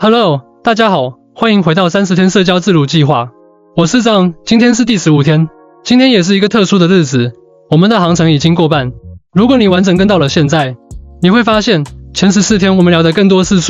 Hello， 大家好，欢迎回到30天社交自如计划。我是张，今天是第15天，今天也是一个特殊的日子，我们的航程已经过半。如果你完整跟到了现在，你会发现前14天我们聊的更多是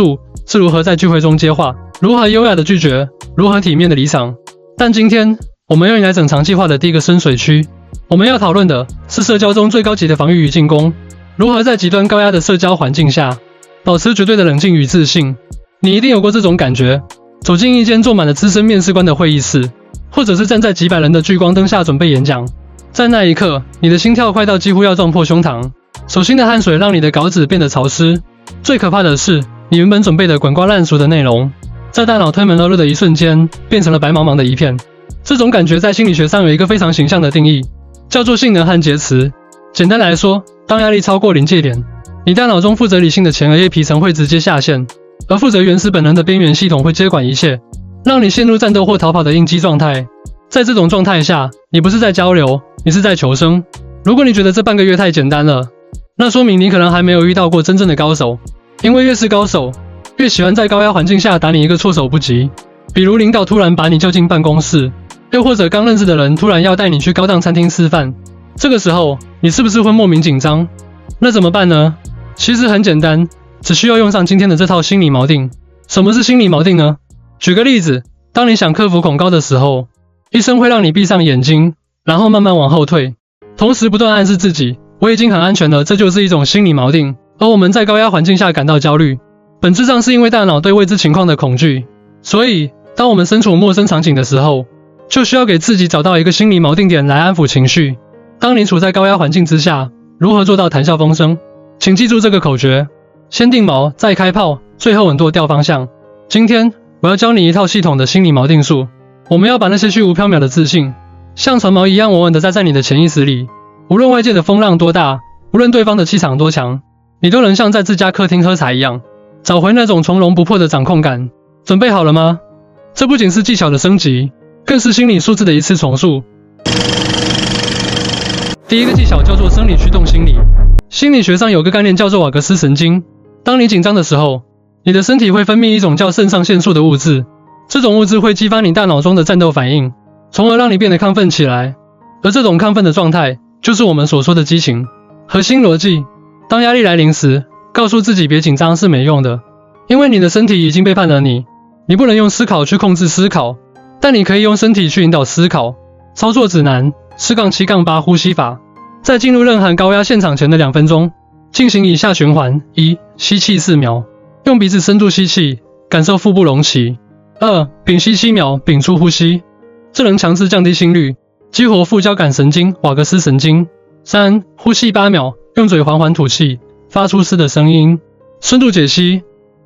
如何在聚会中接话，如何优雅的拒绝，如何体面的离场。但今天我们要迎来整场计划的第一个深水区，我们要讨论的是社交中最高级的防御与进攻，如何在极端高压的社交环境下保持绝对的冷静与自信。你一定有过这种感觉，走进一间坐满了资深面试官的会议室，或者是站在几百人的聚光灯下准备演讲，在那一刻，你的心跳快到几乎要撞破胸膛，手心的汗水让你的稿纸变得潮湿。最可怕的是，你原本准备的滚瓜烂熟的内容，在大脑推门而入的一瞬间，变成了白茫茫的一片。这种感觉在心理学上有一个非常形象的定义，叫做性能焊接词。简单来说，当压力超过临界点，你大脑中负责理性的前额叶皮层会直接下线，而负责原始本能的边缘系统会接管一切，让你陷入战斗或逃跑的应激状态。在这种状态下，你不是在交流，你是在求生。如果你觉得这半个月太简单了，那说明你可能还没有遇到过真正的高手，因为越是高手，越喜欢在高压环境下打你一个措手不及。比如领导突然把你叫进办公室，又或者刚认识的人突然要带你去高档餐厅吃饭，这个时候你是不是会莫名紧张？那怎么办呢？其实很简单，只需要用上今天的这套心理锚定。什么是心理锚定呢？举个例子，当你想克服恐高的时候，医生会让你闭上眼睛，然后慢慢往后退，同时不断暗示自己我已经很安全了，这就是一种心理锚定。而我们在高压环境下感到焦虑，本质上是因为大脑对未知情况的恐惧。所以当我们身处陌生场景的时候，就需要给自己找到一个心理锚定点来安抚情绪。当你处在高压环境之下，如何做到谈笑风生？请记住这个口诀：先定锚，再开炮，最后稳舵调方向。今天我要教你一套系统的心理锚定术。我们要把那些虚无缥缈的自信，像船锚一样稳稳地扎在你的潜意识里。无论外界的风浪多大，无论对方的气场多强，你都能像在自家客厅喝茶一样，找回那种从容不迫的掌控感。准备好了吗？这不仅是技巧的升级，更是心理素质的一次重塑。第一个技巧叫做生理驱动心理。心理学上有个概念叫做瓦格斯神经。当你紧张的时候，你的身体会分泌一种叫肾上腺素的物质，这种物质会激发你大脑中的战斗反应，从而让你变得亢奋起来。而这种亢奋的状态，就是我们所说的激情。核心逻辑：当压力来临时，告诉自己别紧张是没用的，因为你的身体已经背叛了你。你不能用思考去控制思考，但你可以用身体去引导思考。操作指南4-7-8呼吸法。在进入任何高压现场前的2分钟，进行以下循环： 1. 吸气4秒，用鼻子深度吸气，感受腹部隆起。 2. 屏吸7秒，屏出呼吸，这能强制降低心率，激活副交感神经瓦格斯神经。 3. 呼吸8秒，用嘴缓缓吐气，发出嘶的声音。深度解析：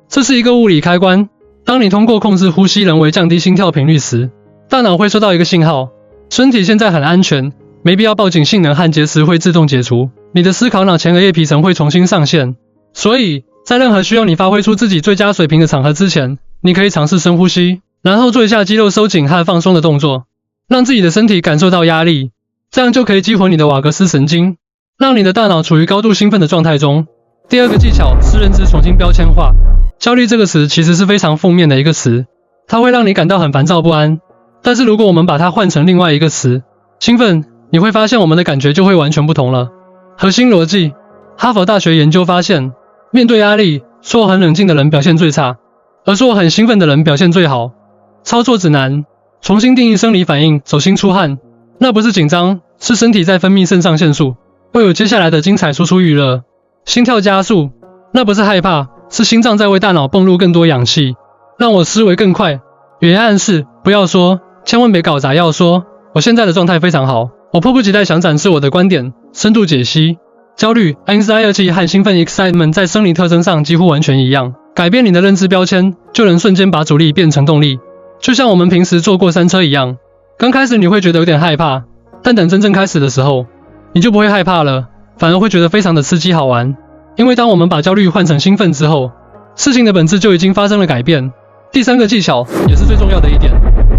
这是一个物理开关，当你通过控制呼吸人为降低心跳频率时，大脑会收到一个信号，身体现在很安全，没必要报警，性能焊接词会自动解除，你的思考脑前额叶皮层会重新上线。所以在任何需要你发挥出自己最佳水平的场合之前，你可以尝试深呼吸，然后做一下肌肉收紧和放松的动作，让自己的身体感受到压力，这样就可以激活你的瓦格斯神经，让你的大脑处于高度兴奋的状态中。第二个技巧是认知重新标签化。焦虑这个词其实是非常负面的一个词，它会让你感到很烦躁不安。但是如果我们把它换成另外一个词，兴奋，你会发现我们的感觉就会完全不同了。核心逻辑：哈佛大学研究发现，面对压力，说很冷静的人表现最差，而说很兴奋的人表现最好。操作指南：重新定义生理反应，手心出汗，那不是紧张，是身体在分泌肾上腺素，会有接下来的精彩输出预热。心跳加速，那不是害怕，是心脏在为大脑泵入更多氧气，让我思维更快。语言暗示：不要说，千万别搞砸，要说我现在的状态非常好，我迫不及待想展示我的观点。深度解析：焦虑 anxiety 和兴奋 excitement 在生理特征上几乎完全一样，改变你的认知标签，就能瞬间把阻力变成动力。就像我们平时坐过山车一样，刚开始你会觉得有点害怕，但等真正开始的时候，你就不会害怕了，反而会觉得非常的刺激好玩。因为当我们把焦虑换成兴奋之后，事情的本质就已经发生了改变。第三个技巧也是最重要的一点，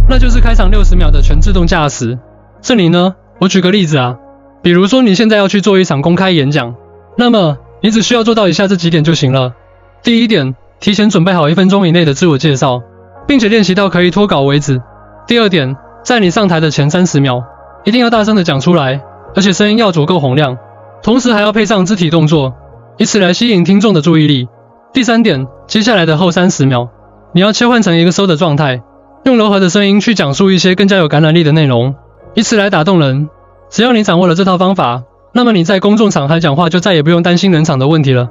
那就是开场60秒的全自动驾驶。这里呢，我举个例子啊，比如说你现在要去做一场公开演讲，那么你只需要做到以下这几点就行了。第一点，提前准备好1分钟以内的自我介绍，并且练习到可以脱稿为止。第二点，在你上台的前30秒，一定要大声的讲出来，而且声音要足够洪亮，同时还要配上肢体动作，以此来吸引听众的注意力。第三点，接下来的后30秒，你要切换成一个收的状态，用柔和的声音去讲述一些更加有感染力的内容，以此来打动人。只要你掌握了这套方法，那么你在公众场合讲话就再也不用担心冷场的问题了。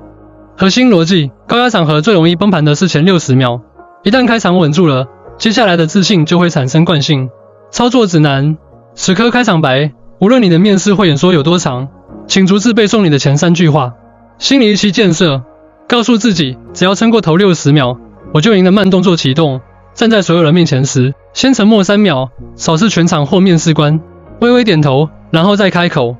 核心逻辑，高压场合最容易崩盘的是前60秒，一旦开场稳住了，接下来的自信就会产生惯性。操作指南，时刻开场白，无论你的面试会演说有多长，请逐字背诵你的前3句话。心理预期建设，告诉自己，只要撑过头60秒，我就赢了。慢动作启动，站在所有人面前时，先沉默3秒，扫视全场或面试官，微微点头，然后再开口。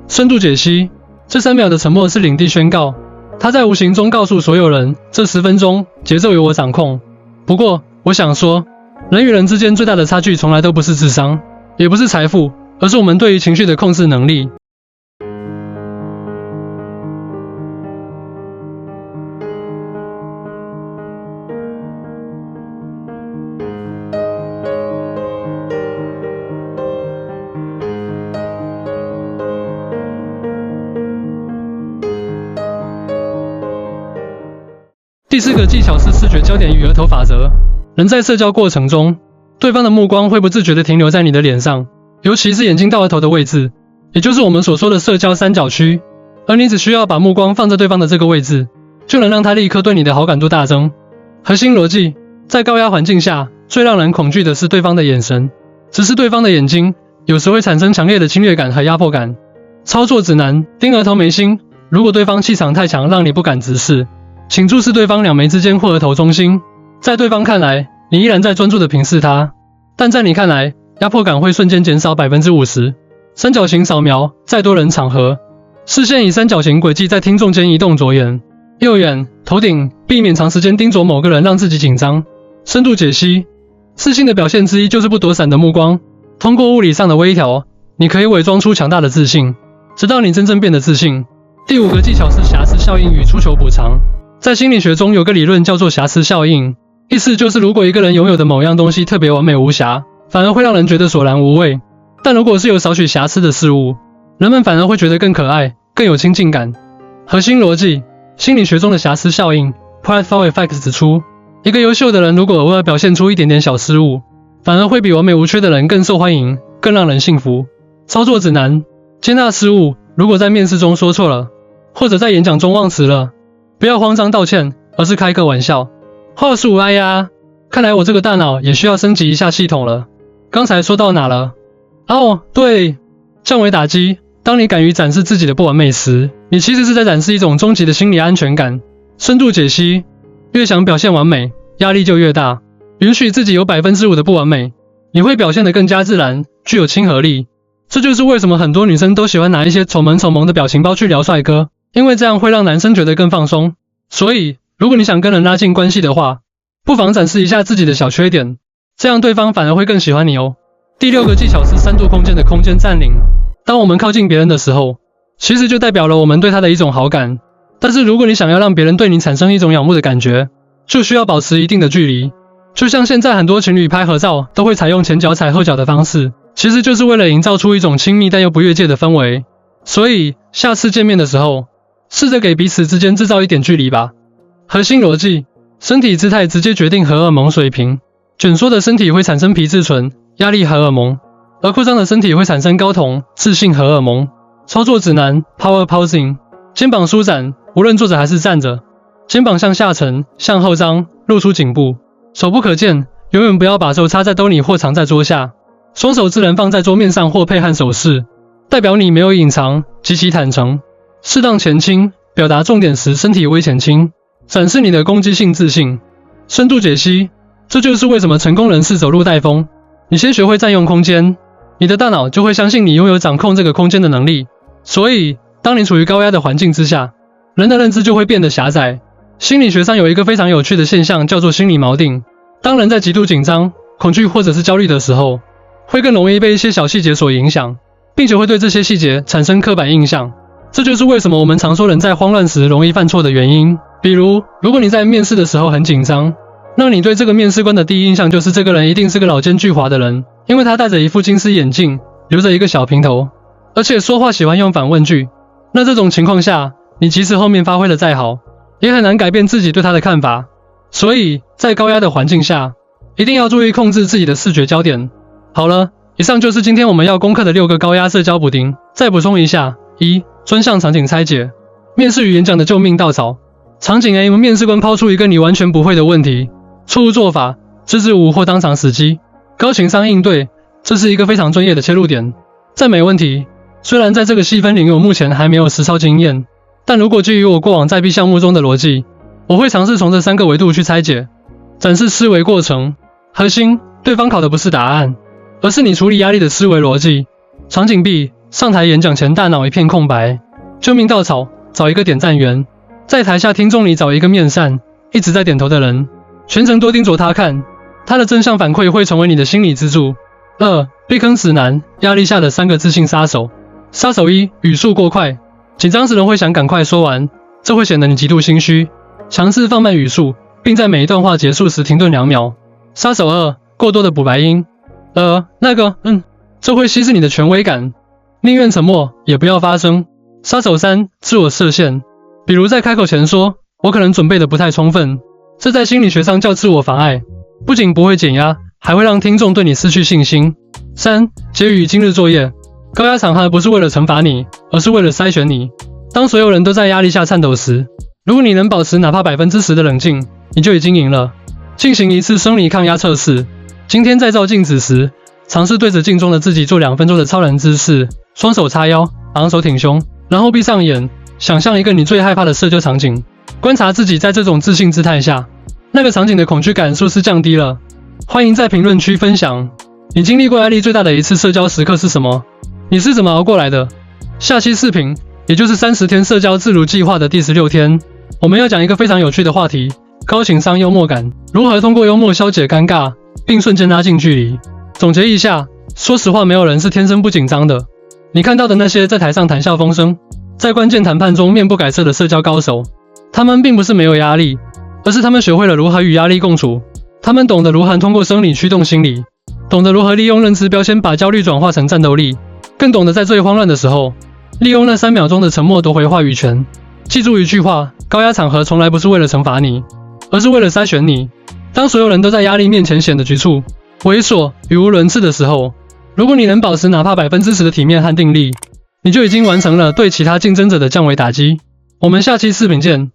深度解析，这3秒的沉默是领地宣告，他在无形中告诉所有人，这10分钟节奏由我掌控。不过，我想说，人与人之间最大的差距从来都不是智商，也不是财富，而是我们对于情绪的控制能力。第4个技巧是视觉焦点与额头法则。人在社交过程中，对方的目光会不自觉地停留在你的脸上，尤其是眼睛到额头的位置，也就是我们所说的社交三角区。而你只需要把目光放在对方的这个位置，就能让他立刻对你的好感度大增。核心逻辑，在高压环境下，最让人恐惧的是对方的眼神，只是对方的眼睛有时会产生强烈的侵略感和压迫感。操作指南，盯额头眉心，如果对方气场太强让你不敢直视，请注视对方两眉之间或额头中心，在对方看来，你依然在专注地平视他，但在你看来，压迫感会瞬间减少 50%。三角形扫描，在多人场合，视线以三角形轨迹在听众间移动，左眼、右眼、头顶，避免长时间盯着某个人让自己紧张。深度解析，自信的表现之一就是不躲闪的目光，通过物理上的微调，你可以伪装出强大的自信，直到你真正变得自信。第5个技巧是瑕疵效应与出糗补偿。在心理学中有个理论叫做瑕疵效应，意思就是如果一个人拥有的某样东西特别完美无瑕，反而会让人觉得索然无味，但如果是有少许瑕疵的事物，人们反而会觉得更可爱，更有亲近感。核心逻辑，心理学中的瑕疵效应 Prideful Effect 指出，一个优秀的人如果偶尔表现出一点点小失误，反而会比完美无缺的人更受欢迎，更让人幸福。操作指南，接纳失误，如果在面试中说错了，或者在演讲中忘词了，不要慌张道歉，而是开个玩笑。话术，哎呀，看来我这个大脑也需要升级一下系统了。刚才说到哪了？哦，对，降维打击。当你敢于展示自己的不完美时，你其实是在展示一种终极的心理安全感。深度解析，越想表现完美，压力就越大。允许自己有 5% 的不完美，你会表现得更加自然，具有亲和力。这就是为什么很多女生都喜欢拿一些丑萌的表情包去聊帅哥，因为这样会让男生觉得更放松。所以，如果你想跟人拉近关系的话，不妨展示一下自己的小缺点，这样对方反而会更喜欢你哦。第6个技巧是3度空间的空间占领。当我们靠近别人的时候，其实就代表了我们对他的一种好感。但是如果你想要让别人对你产生一种仰慕的感觉，就需要保持一定的距离。就像现在很多情侣拍合照都会采用前脚踩后脚的方式，其实就是为了营造出一种亲密但又不越界的氛围。所以，下次见面的时候，试着给彼此之间制造一点距离吧。核心逻辑，身体姿态直接决定荷尔蒙水平。卷缩的身体会产生皮质醇、压力荷尔蒙，而扩张的身体会产生睾酮、自信荷尔蒙。操作指南 Power Posing， 肩膀舒展，无论坐着还是站着，肩膀向下沉，向后张，露出颈部，手不可见，永远不要把手插在兜里或藏在桌下，双手自然放在桌面上或配合手势，代表你没有隐藏，极其坦诚。适当前倾，表达重点时身体微前倾，展示你的攻击性自信。深度解析，这就是为什么成功人士走路带风。你先学会占用空间，你的大脑就会相信你拥有掌控这个空间的能力。所以，当你处于高压的环境之下，人的认知就会变得狭窄。心理学上有一个非常有趣的现象，叫做心理锚定。当人在极度紧张、恐惧或者是焦虑的时候，会更容易被一些小细节所影响，并且会对这些细节产生刻板印象。这就是为什么我们常说人在慌乱时容易犯错的原因。比如，如果你在面试的时候很紧张，那么你对这个面试官的第一印象就是这个人一定是个老奸巨猾的人，因为他戴着一副金丝眼镜，留着一个小平头，而且说话喜欢用反问句。那这种情况下，你即使后面发挥的再好，也很难改变自己对他的看法。所以在高压的环境下，一定要注意控制自己的视觉焦点。好了，以上就是今天我们要攻克的6个高压社交补丁。再补充一下：1. 专项场景拆解，面试与演讲的救命稻草。场景 A， 面试官抛出一个你完全不会的问题，错误做法，支支吾吾或当场死机，高情商应对，这是一个非常专业的切入点。赞美问题，虽然在这个细分领域我目前还没有实操经验，但如果基于我过往在 B 项目中的逻辑，我会尝试从这3个维度去拆解。展示思维过程，核心，对方考的不是答案，而是你处理压力的思维逻辑。场景 B， 上台演讲前大脑一片空白，救命稻草，找一个点赞员，在台下听众里找一个面善，一直在点头的人，全程多盯着他看，他的正向反馈会成为你的心理支柱。2. 避坑指南，压力下的3个自信杀手。杀手1，语速过快，紧张时人会想赶快说完，这会显得你极度心虚，尝试放慢语速，并在每一段话结束时停顿2秒。杀手2，过多的补白音，这会稀释你的权威感，宁愿沉默也不要发声。杀手3，自我设限，比如在开口前说我可能准备的不太充分，这在心理学上叫自我妨碍，不仅不会减压，还会让听众对你失去信心。3. 结语今日作业，高压场合不是为了惩罚你，而是为了筛选你。当所有人都在压力下颤抖时，如果你能保持哪怕10%的冷静，你就已经赢了。进行一次生理抗压测试。今天在照镜子时，尝试对着镜中的自己做2分钟的超人姿势，双手叉腰，昂首挺胸，然后闭上眼，想象一个你最害怕的社交场景，观察自己在这种自信姿态下，那个场景的恐惧感是不是降低了？欢迎在评论区分享，你经历过压力最大的一次社交时刻是什么？你是怎么熬过来的？下期视频，也就是30天社交自如计划的第16天，我们要讲一个非常有趣的话题，高情商幽默感，如何通过幽默消解尴尬，并瞬间拉近距离。总结一下，说实话，没有人是天生不紧张的。你看到的那些在台上谈笑风生，在关键谈判中面不改色的社交高手，他们并不是没有压力，而是他们学会了如何与压力共处。他们懂得如何通过生理驱动心理，懂得如何利用认知标签把焦虑转化成战斗力，更懂得在最慌乱的时候，利用那3秒钟的沉默夺回话语权。记住一句话，高压场合从来不是为了惩罚你，而是为了筛选你。当所有人都在压力面前显得局促、猥琐、语无伦次的时候，如果你能保持哪怕10%的体面和定力，你就已经完成了对其他竞争者的降维打击。我们下期视频见。